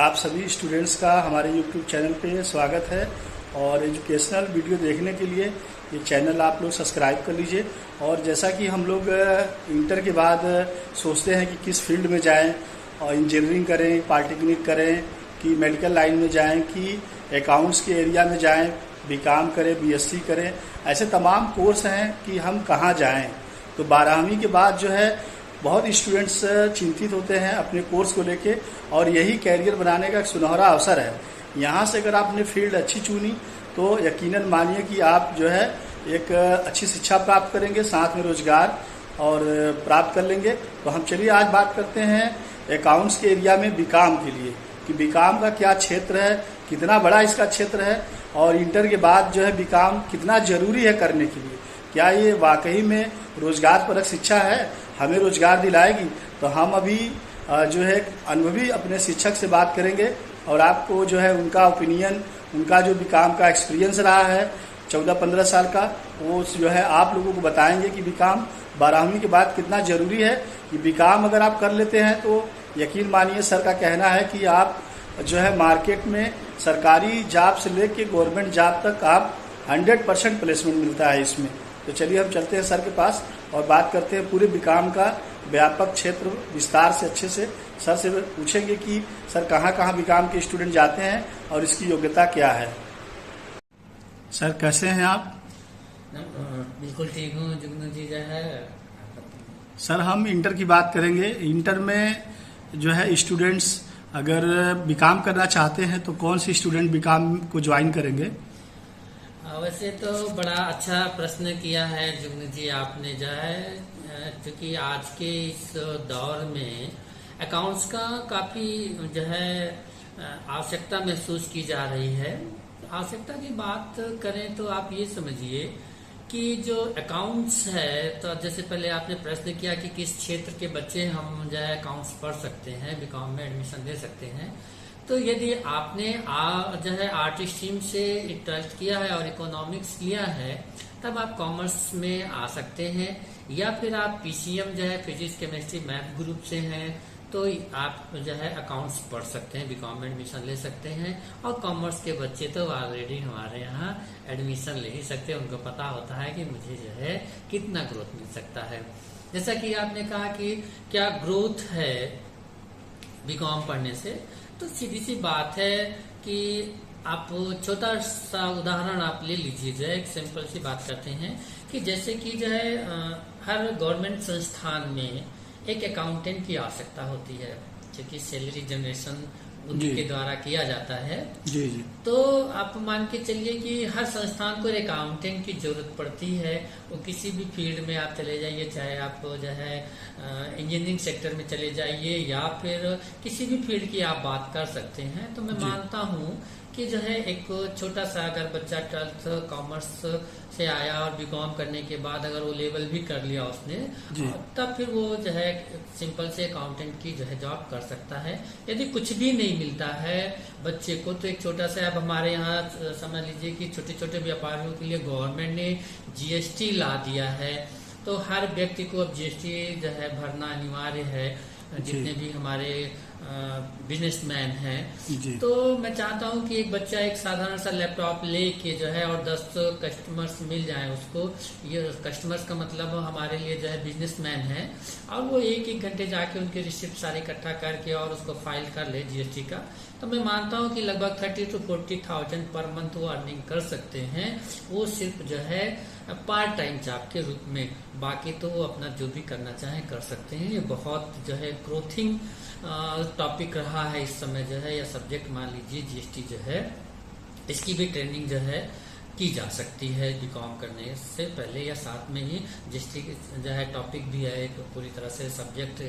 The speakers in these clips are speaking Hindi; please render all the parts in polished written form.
आप सभी स्टूडेंट्स का हमारे यूट्यूब चैनल पे स्वागत है। और एजुकेशनल वीडियो देखने के लिए ये चैनल आप लोग सब्सक्राइब कर लीजिए। और जैसा कि हम लोग इंटर के बाद सोचते हैं कि किस फील्ड में जाएं, और इंजीनियरिंग करें, पॉलिटेक्निक करें, कि मेडिकल लाइन में जाएं, कि अकाउंट्स के एरिया में जाएं, बीकॉम करें, बीएससी करें, ऐसे तमाम कोर्स हैं कि हम कहाँ जाएं। तो 12वीं के बाद जो है बहुत स्टूडेंट्स चिंतित होते हैं अपने कोर्स को लेके, और यही कैरियर बनाने का एक सुनहरा अवसर है। यहाँ से अगर आपने फील्ड अच्छी चुनी तो यकीनन मानिए कि आप जो है एक अच्छी शिक्षा प्राप्त करेंगे, साथ में रोजगार और प्राप्त कर लेंगे। तो हम चलिए आज बात करते हैं अकाउंट्स के एरिया में बीकॉम के लिए, कि बीकॉम का क्या क्षेत्र है, कितना बड़ा इसका क्षेत्र है, और इंटर के बाद जो है बीकॉम कितना जरूरी है करने के लिए। क्या ये वाकई में रोजगार परक शिक्षा है, हमें रोजगार दिलाएगी? तो हम अभी जो है अनुभवी अपने शिक्षक से बात करेंगे और आपको जो है उनका ओपिनियन, उनका जो बीकॉम का एक्सपीरियंस रहा है 14-15 साल का, वो जो है आप लोगों को बताएंगे कि बीकॉम 12वीं के बाद कितना ज़रूरी है। कि बीकॉम अगर आप कर लेते हैं तो यकीन मानिए सर का कहना है कि आप जो है मार्केट में सरकारी जॉब से लेके गवर्नमेंट जॉब तक आप 100% प्लेसमेंट मिलता है इसमें। तो चलिए हम चलते हैं सर के पास और बात करते हैं पूरे बीकॉम का व्यापक क्षेत्र विस्तार से अच्छे से। सर से पूछेंगे कि सर कहाँ कहाँ बीकॉम के स्टूडेंट जाते हैं और इसकी योग्यता क्या है। सर कैसे हैं आप? बिल्कुल ठीक हूँ जुगनू जी। जो है सर हम इंटर की बात करेंगे। इंटर में जो है स्टूडेंट्स अगर बीकॉम करना चाहते हैं तो कौन सी स्टूडेंट बीकॉम को ज्वाइन करेंगे? वैसे तो बड़ा अच्छा प्रश्न किया है जुगनू जी आपने। जो है क्योंकि आज के इस दौर में अकाउंट्स का काफ़ी जो है आवश्यकता महसूस की जा रही है। आवश्यकता की बात करें तो आप ये समझिए कि जो अकाउंट्स है, तो जैसे पहले आपने प्रश्न किया कि किस क्षेत्र के बच्चे हम जो है अकाउंट्स पढ़ सकते हैं, बीकॉम में एडमिशन ले सकते हैं। तो यदि आपने जो है आर्ट स्ट्रीम से 12th किया है और इकोनॉमिक्स लिया है, तब आप कॉमर्स में आ सकते हैं। या फिर आप पीसीएम जो है फिजिक्स केमिस्ट्री मैथ ग्रुप से हैं, तो आप जो है अकाउंट्स पढ़ सकते हैं, बीकॉम में एडमिशन ले सकते हैं। और कॉमर्स के बच्चे तो ऑलरेडी हमारे यहाँ एडमिशन ले ही सकते हैं। उनको पता होता है कि मुझे जो है कितना ग्रोथ मिल सकता है। जैसा कि आपने कहा कि क्या ग्रोथ है बीकॉम पढ़ने से, तो सीधी सी बात है कि आप छोटा सा उदाहरण आप ले लीजिए। जो है एक सिंपल सी बात करते हैं कि जैसे कि जो है हर गवर्नमेंट संस्थान में एक अकाउंटेंट की आवश्यकता होती है, क्योंकि सैलरी जनरेशन उन्हीं के द्वारा किया जाता है। जी जी। तो आप मान के चलिए कि हर संस्थान को एक अकाउंटेंट की जरूरत पड़ती है। वो किसी भी फील्ड में आप चले जाइए, चाहे आप जो है इंजीनियरिंग सेक्टर में चले जाइए या फिर किसी भी फील्ड की आप बात कर सकते हैं। तो मैं मानता हूँ कि जो है एक छोटा सा अगर बच्चा 12th कॉमर्स से आया और बीकॉम करने के बाद अगर वो लेवल भी कर लिया उसने, तब फिर वो जो है सिंपल से अकाउंटेंट की जो है जॉब कर सकता है। यदि कुछ भी नहीं मिलता है बच्चे को, तो एक छोटा सा, अब हमारे यहाँ समझ लीजिए कि छोटे छोटे व्यापारियों के लिए गवर्नमेंट ने जीएसटी ला दिया है। तो हर व्यक्ति को अब जीएसटी जो है भरना अनिवार्य है, जितने भी हमारे बिजनेसमैन हैं। तो मैं चाहता हूं कि एक बच्चा एक साधारण सा लैपटॉप लेके जो है और 10 कस्टमर्स मिल जाएं उसको। ये कस्टमर्स का मतलब हमारे लिए जो है बिजनेसमैन है, और वो एक घंटे जाके उनके रिसिप्ट सारे इकट्ठा करके और उसको फाइल कर ले जीएसटी का। तो मैं मानता हूं कि लगभग 30 to 40,000 पर मंथ वो अर्निंग कर सकते हैं। वो सिर्फ जो है पार्ट टाइम जॉब के रूप में, बाकी तो वो अपना जो भी करना चाहे कर सकते हैं। ये बहुत जो है ग्रोथिंग टॉपिक रहा है इस समय जो है, या सब्जेक्ट मान लीजिए जीएसटी जो है, इसकी भी ट्रेनिंग जो है की जा सकती है बीकॉम करने से पहले, या साथ में ही जीएसटी जो है टॉपिक भी है, एक पूरी तरह से सब्जेक्ट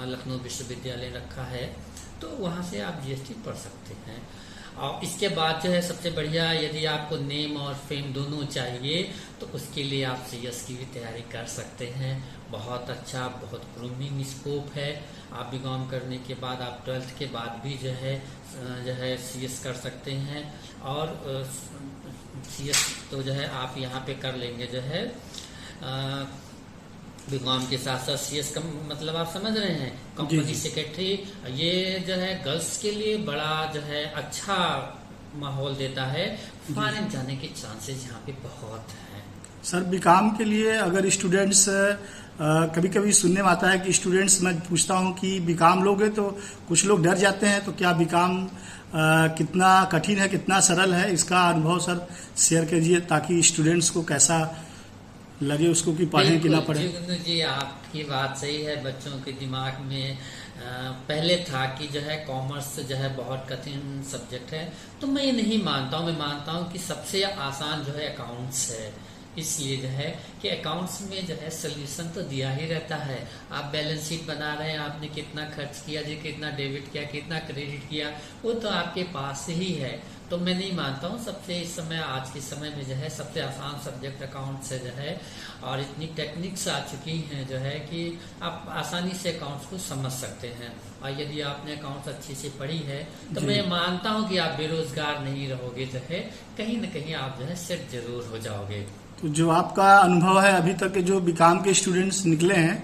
लखनऊ विश्वविद्यालय रखा है, तो वहाँ से आप जीएसटी पढ़ सकते हैं। और इसके बाद जो है सबसे बढ़िया, यदि आपको नेम और फेम दोनों चाहिए तो उसके लिए आप सीएस की भी तैयारी कर सकते हैं। बहुत अच्छा, बहुत ग्रूमिंग स्कोप है। आप बीकॉम करने के बाद आप 12th के बाद भी जो है सीएस कर सकते हैं। और सीएस तो जो है आप यहाँ पे कर लेंगे जो है बीकॉम के साथ साथ सीएस का मतलब आप समझ रहे हैं, कंपनी सेक्रेटरी, ये जो है गर्ल्स के लिए बड़ा जो है अच्छा माहौल देता है। फॉरेन जाने के चांसेस यहाँ पे बहुत हैं। सर बीकॉम के लिए अगर स्टूडेंट्स कभी कभी सुनने में आता है कि स्टूडेंट्स, मैं पूछता हूँ कि बीकॉम लोगे तो कुछ लोग डर जाते हैं, तो क्या बीकॉम कितना कठिन है, कितना सरल है, इसका अनुभव सर शेयर कीजिए ताकि स्टूडेंट्स को कैसा लगे उसको कि पढ़ें कि ना पढ़ें। जी आपकी बात सही है। बच्चों के दिमाग में पहले था कि जो है कॉमर्स जो है बहुत कठिन सब्जेक्ट है, तो मैं ये नहीं मानता हूँ। मैं मानता हूँ कि सबसे आसान जो है अकाउंट्स है। इसलिए जो है कि अकाउंट्स में जो है सोल्यूशन तो दिया ही रहता है। आप बैलेंस शीट बना रहे हैं, आपने कितना खर्च किया जी, कितना डेबिट किया, कितना क्रेडिट किया, वो तो आपके पास ही है। तो मैं नहीं मानता हूँ सबसे इस समय, आज के समय में जो है सबसे आसान सब्जेक्ट अकाउंट्स है जो है, और इतनी टेक्निक्स आ चुकी हैं जो है कि आप आसानी से अकाउंट्स को समझ सकते हैं। और यदि आपने अकाउंट्स अच्छी से पढ़ी है तो मैं मानता हूँ कि आप बेरोजगार नहीं रहोगे, जो है कहीं न कहीं आप जो है सेट जरूर हो जाओगे। तो जो आपका अनुभव है अभी तक के जो बीकॉम के स्टूडेंट्स निकले हैं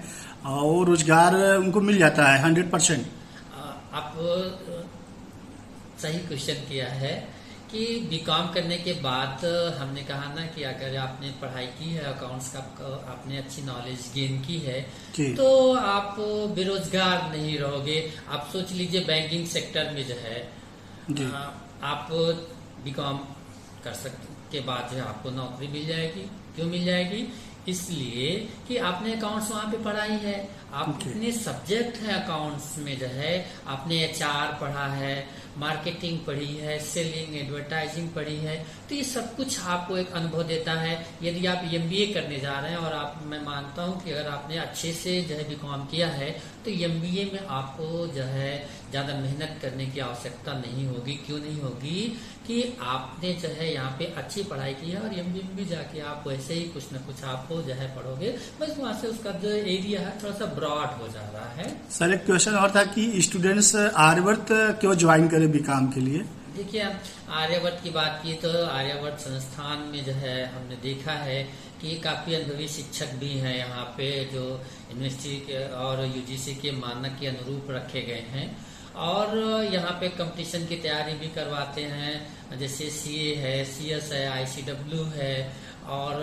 वो रोजगार उनको मिल जाता है 100%? आप सही क्वेश्चन किया है कि बीकॉम करने के बाद हमने कहा ना कि अगर आपने पढ़ाई की है अकाउंट्स का, आपने अच्छी नॉलेज गेन की है तो आप बेरोजगार नहीं रहोगे। आप सोच लीजिए बैंकिंग सेक्टर में जो है आप बीकॉम कर सकते के बाद जो है आपको नौकरी मिल जाएगी। क्यों मिल जाएगी? इसलिए कि आपने अकाउंट्स वहाँ पे पढ़ाई है। आप कितने सब्जेक्ट हैं अकाउंट्स में जो है, आपने एचआर पढ़ा है, मार्केटिंग पढ़ी है, सेलिंग एडवर्टाइजिंग पढ़ी है, तो ये सब कुछ आपको एक अनुभव देता है। यदि आप एमबीए करने जा रहे हैं और मैं मानता हूँ कि अगर आपने अच्छे से जो है बीकॉम किया है तो एमबीए में आपको जो है ज्यादा मेहनत करने की आवश्यकता नहीं होगी। क्यों नहीं होगी? कि आपने जो है यहाँ पे अच्छी पढ़ाई की है और एमबीए में भी जाके आप वैसे ही कुछ न कुछ आपको जो है पढ़ोगे, बस वहाँ से उसका जो एरिया है थोड़ा सा ब्रॉड हो जा रहा है। सर एक क्वेश्चन और था कि स्टूडेंट्स आर्यवर्त क्यों ज्वाइन करें बीकॉम के लिए? देखिए आर्यवर्त की बात की तो आर्यवर्त संस्थान में जो है हमने देखा है कि काफी अनुभवी शिक्षक भी हैं यहाँ पे, जो यूनिवर्सिटी के और यूजीसी के मानक के अनुरूप रखे गए हैं, और यहाँ पे कंपटीशन की तैयारी भी करवाते हैं, जैसे सीए है, सीएस है, आईसीडब्ल्यू है, और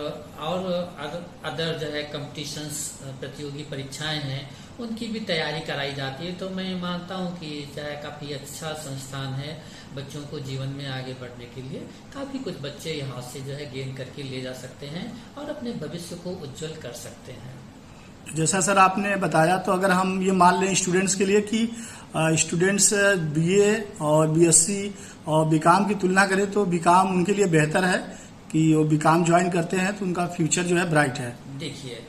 अदर जो है कंपटीशंस प्रतियोगी परीक्षाएं हैं उनकी भी तैयारी कराई जाती है। तो मैं मानता हूँ कि चाहे काफी अच्छा संस्थान है बच्चों को जीवन में आगे बढ़ने के लिए। काफी कुछ बच्चे यहाँ से जो है गेन करके ले जा सकते हैं और अपने भविष्य को उज्जवल कर सकते हैं। जैसा सर आपने बताया, तो अगर हम ये मान लें स्टूडेंट्स के लिए कि स्टूडेंट्स बीए और बीएससी और बीकॉम की तुलना करें तो बीकॉम उनके लिए बेहतर है कि वो बीकॉम ज्वाइन करते हैं तो उनका फ्यूचर जो है ब्राइट है। देखिए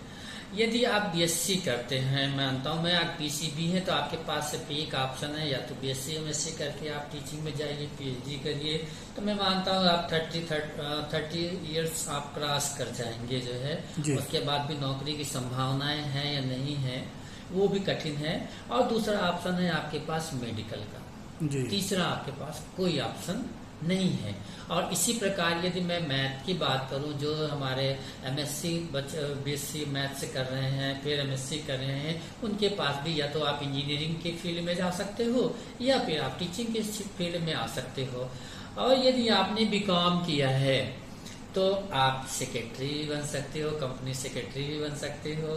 यदि आप बीएससी करते हैं, मानता हूँ मैं, आप पीसीबी है तो आपके पास सिर्फ एक ऑप्शन है, या तो बीएससी एमएससी करके आप टीचिंग में जाइए, पीएचडी करिए, तो मैं मानता हूँ आप 30 इयर्स आप क्रॉस कर जाएंगे जो है। उसके बाद भी नौकरी की संभावनाएं हैं या नहीं है वो भी कठिन है। और दूसरा ऑप्शन है आपके पास मेडिकल का, तीसरा आपके पास कोई ऑप्शन नहीं है। और इसी प्रकार यदि मैं मैथ की बात करूं, जो हमारे एमएससी बीएससी मैथ से कर रहे हैं, फिर एमएससी कर रहे हैं, उनके पास भी या तो आप इंजीनियरिंग के फील्ड में जा सकते हो या फिर आप टीचिंग के फील्ड में आ सकते हो। और यदि आपने बीकॉम किया है तो आप सेक्रेटरी भी बन सकते हो, कंपनी सेक्रेटरी भी बन सकते हो,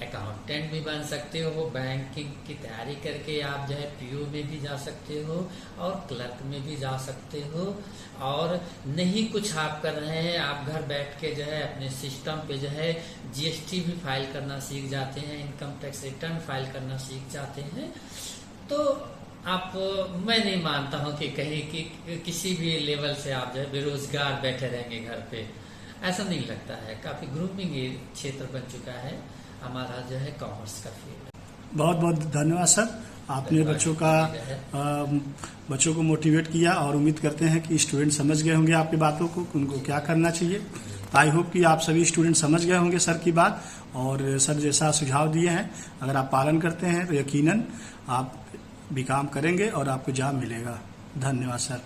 अकाउंटेंट भी बन सकते हो, बैंकिंग की तैयारी करके आप जो है पीओ में भी जा सकते हो और क्लर्क में भी जा सकते हो। और नहीं कुछ आप कर रहे हैं, आप घर बैठ के जो है अपने सिस्टम पे जो है जीएसटी भी फाइल करना सीख जाते हैं, इनकम टैक्स रिटर्न फाइल करना सीख जाते हैं, तो आप, मैं नहीं मानता हूं कि कहीं कि किसी भी लेवल से आप जो है बेरोजगार बैठे रहेंगे घर पे, ऐसा नहीं लगता है। काफी ग्रूमिंग क्षेत्र बन चुका है हमारा जो है कॉमर्स का फील्ड। बहुत बहुत धन्यवाद सर, आपने बच्चों को मोटिवेट किया और उम्मीद करते हैं कि स्टूडेंट समझ गए होंगे आपकी बातों को, उनको क्या करना चाहिए। आई होप कि आप सभी स्टूडेंट समझ गए होंगे सर की बात, और सर जैसा सुझाव दिए हैं अगर आप पालन करते हैं तो यकीनन आप बीकॉम करेंगे और आपको जॉब मिलेगा। धन्यवाद सर।